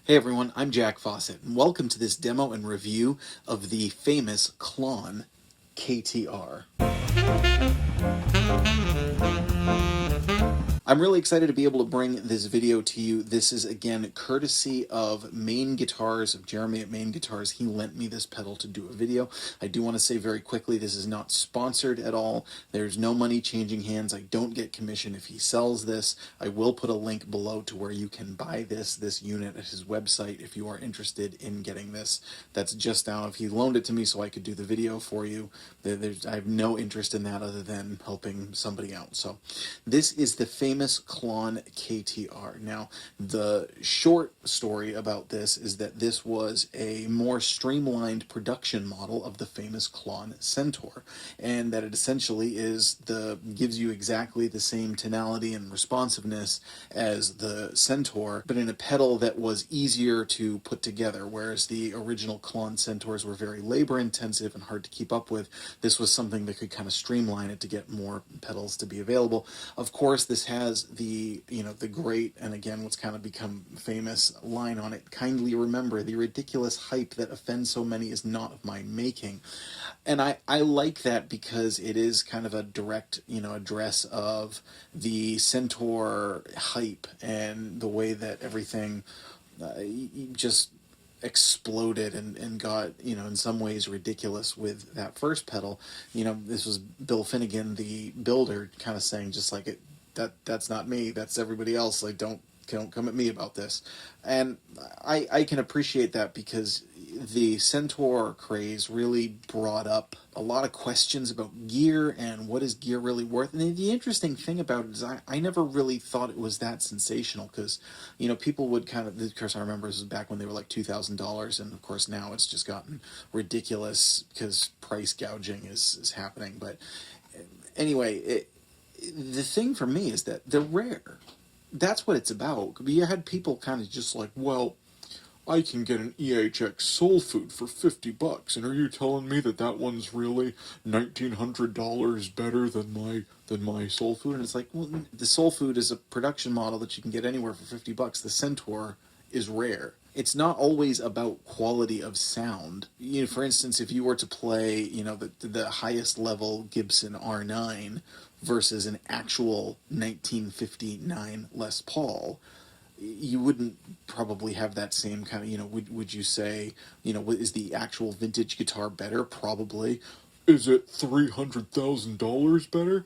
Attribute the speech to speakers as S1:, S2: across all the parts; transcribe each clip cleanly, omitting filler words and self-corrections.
S1: Hey everyone, I'm Jack Fossett, and welcome to this demo and review of the famous Klon KTR. I'm really excited to be able to bring this video to you. This is, again, courtesy of Main Guitars, of Jeremy at Main Guitars. He lent me this pedal to do a video. I do want to say very quickly, this is not sponsored at all. There's no money changing hands. I don't get commission if he sells this. I will put a link below to where you can buy this unit at his website if you are interested in getting this. That's just now. If he loaned it to me so I could do the video for you, I have no interest in that other than helping somebody out. So this is the famous Klon KTR. Now, the short story about this is that this was a more streamlined production model of the famous Klon Centaur, and that it essentially gives you exactly the same tonality and responsiveness as the Centaur, but in a pedal that was easier to put together. Whereas the original Klon Centaurs were very labor intensive and hard to keep up with, this was something that could kind of streamline it to get more pedals to be available. Of course, this has the great, and again what's kind of become famous line on it: kindly remember, the ridiculous hype that offends so many is not of my making. And I like that because it is kind of a direct address of the Centaur hype and the way that everything just exploded and got, in some ways ridiculous with that first pedal. This was Bill Finnegan, the builder, kind of saying, just like, that's not me, that's everybody else, like, don't come at me about this. And I can appreciate that, because the Centaur craze really brought up a lot of questions about gear and what is gear really worth. And the interesting thing about it is I never really thought it was that sensational, because people would of course, I remember this was back when they were like $2,000, and of course now it's just gotten ridiculous because price gouging is happening. But anyway, the thing for me is that they're rare. That's what it's about. You had people kind of just like, well, I can get an EHX Soul Food for $50, and are you telling me that one's really $1,900 better than my Soul Food? And it's like, well, the Soul Food is a production model that you can get anywhere for $50. The Centaur is rare. It's not always about quality of sound. For instance, if you were to play, the highest level Gibson R9 versus an actual 1959 Les Paul, you wouldn't probably have that same kind of, would you say, is the actual vintage guitar better? Probably. Is it $300,000 better?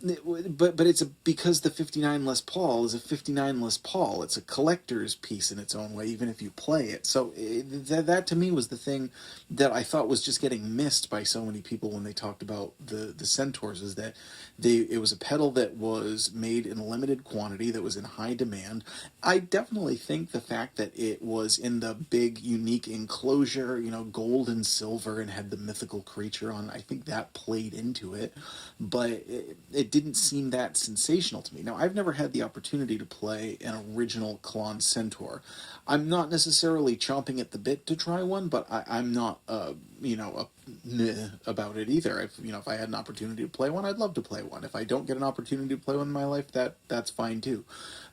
S1: But it's because the 59 Les Paul is a 59 Les Paul. It's a collector's piece in its own way, even if you play it. So that to me was the thing that I thought was just getting missed by so many people when they talked about the Centaurs, is that it was a pedal that was made in a limited quantity, that was in high demand. I definitely think the fact that it was in the big, unique enclosure, gold and silver, and had the mythical creature on, I think that played into it. But it didn't seem that sensational to me. Now, I've never had the opportunity to play an original Klon Centaur. I'm not necessarily chomping at the bit to try one, but I'm not, about it either. If I had an opportunity to play one, I'd love to play one. If I don't get an opportunity to play one in my life, that's fine too.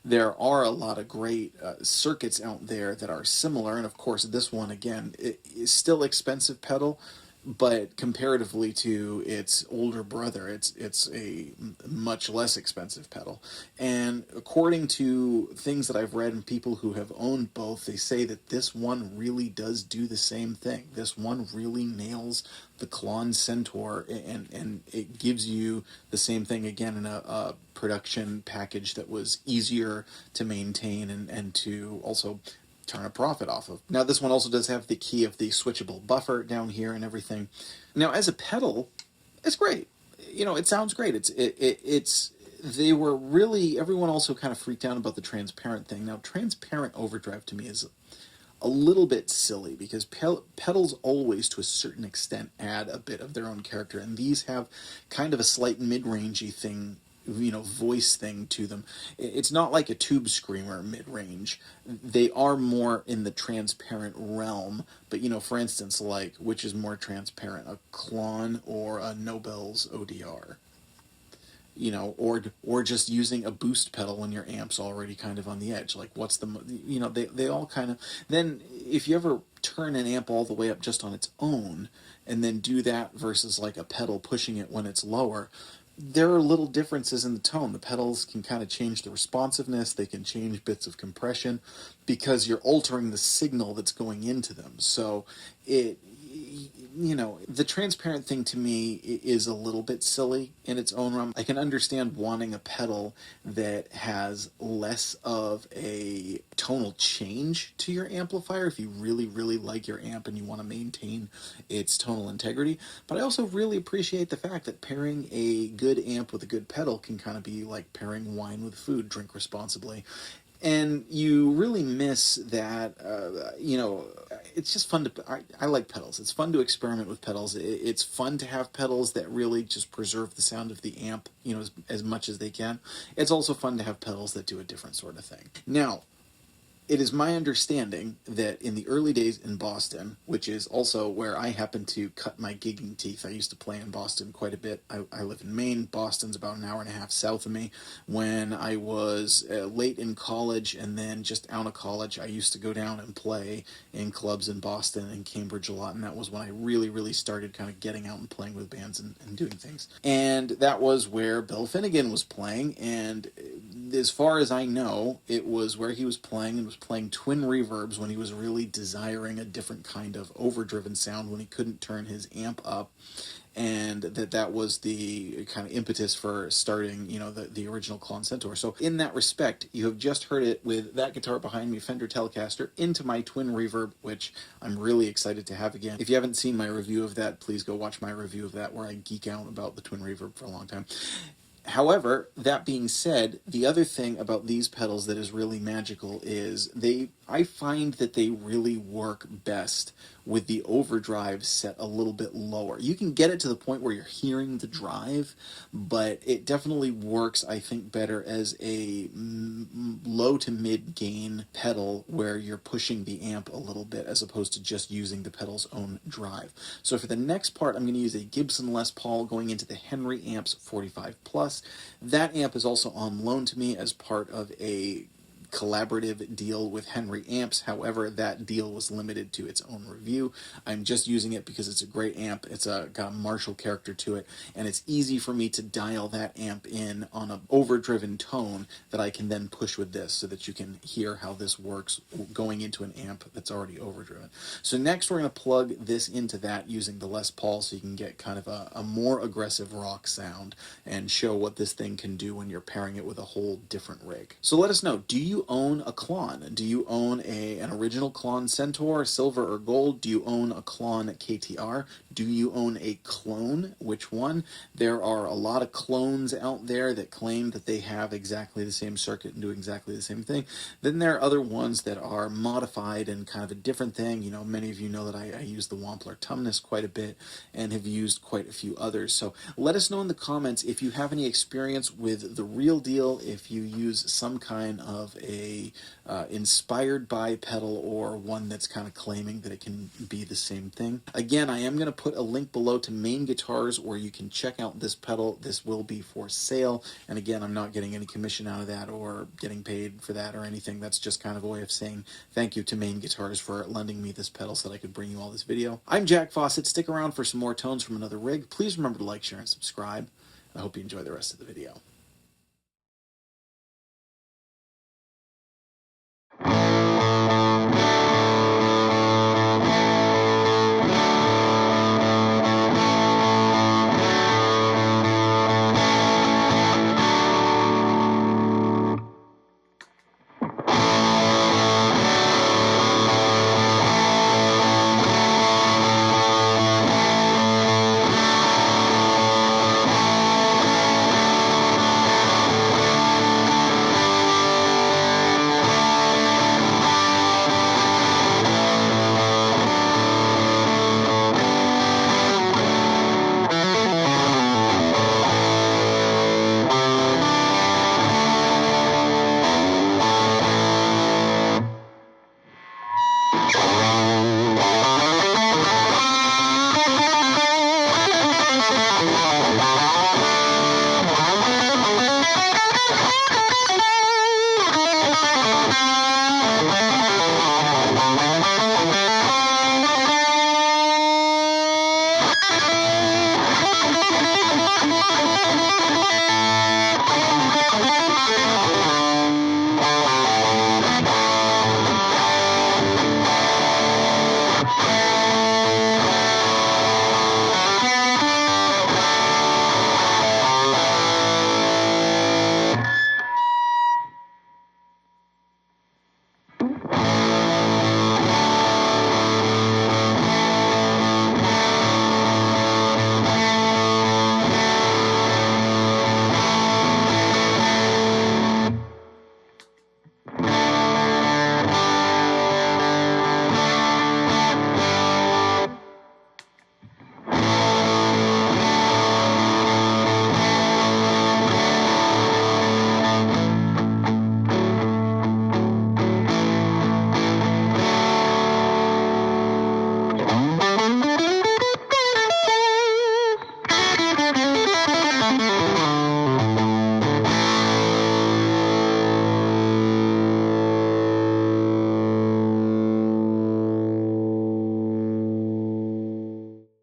S1: There are a lot of great circuits out there that are similar, and of course, this one, again, is still expensive pedal, but comparatively to its older brother, it's a much less expensive pedal. And according to things that I've read and people who have owned both, they say that this one really does do the same thing. This one really nails the Klon Centaur, and it gives you the same thing again in a production package that was easier to maintain and to also turn a profit off of. Now, this one also does have the key of the switchable buffer down here and everything. Now, as a pedal, it's great. It sounds great. They were really, everyone also kind of freaked out about the transparent thing. Now, transparent overdrive to me is a little bit silly, because pedals always, to a certain extent, add a bit of their own character, and these have kind of a slight mid-rangey thing, voice thing to them. It's not like a Tube Screamer mid-range. They are more in the transparent realm, but for instance, like, which is more transparent, a Klon or a Nobel's ODR? you know, or just using a boost pedal when your amp's already kind of on the edge. Like, what's the, you know, they all kind of, then if you ever turn an amp all the way up just on its own and then do that versus like a pedal pushing it when it's lower, there are little differences in the tone. The pedals can kind of change the responsiveness, they can change bits of compression because you're altering the signal that's going into them. So it, you know, the transparent thing to me is a little bit silly in its own realm. I can understand wanting a pedal that has less of a tonal change to your amplifier if you really, really like your amp and you want to maintain its tonal integrity. But I also really appreciate the fact that pairing a good amp with a good pedal can kind of be like pairing wine with food. Drink responsibly. And you really miss that, you know, it's just fun to, I like pedals. It's fun to experiment with pedals. It's fun to have pedals that really just preserve the sound of the amp, you know, as much as they can. It's also fun to have pedals that do a different sort of thing. Now, it is my understanding that in the early days in Boston, which is also where I happen to cut my gigging teeth, I used to play in Boston quite a bit. I live in Maine. Boston's about an hour and a half south of me. When I was late in college and then just out of college, I used to go down and play in clubs in Boston and Cambridge a lot, and that was when I really, really started kind of getting out and playing with bands and doing things. And that was where Bill Finnegan was playing, and as far as I know, it was where he was playing and was playing twin reverbs when he was really desiring a different kind of overdriven sound when he couldn't turn his amp up, and that was the kind of impetus for starting, you know, the original Klon Centaur. So in that respect, you have just heard it with that guitar behind me, Fender Telecaster, into my twin reverb, which I'm really excited to have again. If you haven't seen my review of that, please go watch my review of that where I geek out about the twin reverb for a long time. However, that being said, the other thing about these pedals that is really magical is I find that they really work best with the overdrive set a little bit lower. You can get it to the point where you're hearing the drive, but it definitely works, I think, better as a low to mid gain pedal where you're pushing the amp a little bit as opposed to just using the pedal's own drive. So for the next part, I'm going to use a Gibson Les Paul going into the Henry Amps 45 Plus. That amp is also on loan to me as part of a collaborative deal with Henry Amps. However, that deal was limited to its own review. I'm just using it because it's a great amp. It's got a Marshall character to it, and it's easy for me to dial that amp in on an overdriven tone that I can then push with this so that you can hear how this works going into an amp that's already overdriven. So next we're going to plug this into that using the Les Paul so you can get kind of a more aggressive rock sound and show what this thing can do when you're pairing it with a whole different rig. So let us know, do you own a Klon? Do you own an original Klon Centaur, silver or gold? Do you own a Klon KTR? Do you own a clone? Which one? There are a lot of clones out there that claim that they have exactly the same circuit and do exactly the same thing. Then there are other ones that are modified and kind of a different thing. You know, many of you know that I use the Wampler Tumnus quite a bit and have used quite a few others. So let us know in the comments if you have any experience with the real deal, if you use some kind of a inspired by pedal or one that's kind of claiming that it can be the same thing. Again, I am going to put a link below to Main Guitars where you can check out this pedal. This will be for sale, and again, I'm not getting any commission out of that or getting paid for that or anything. That's just kind of a way of saying thank you to Main Guitars for lending me this pedal so that I could bring you all this video. I'm Jack Fossett. Stick around for some more tones from another rig. Please remember to like, share, and subscribe. I hope you enjoy the rest of the video.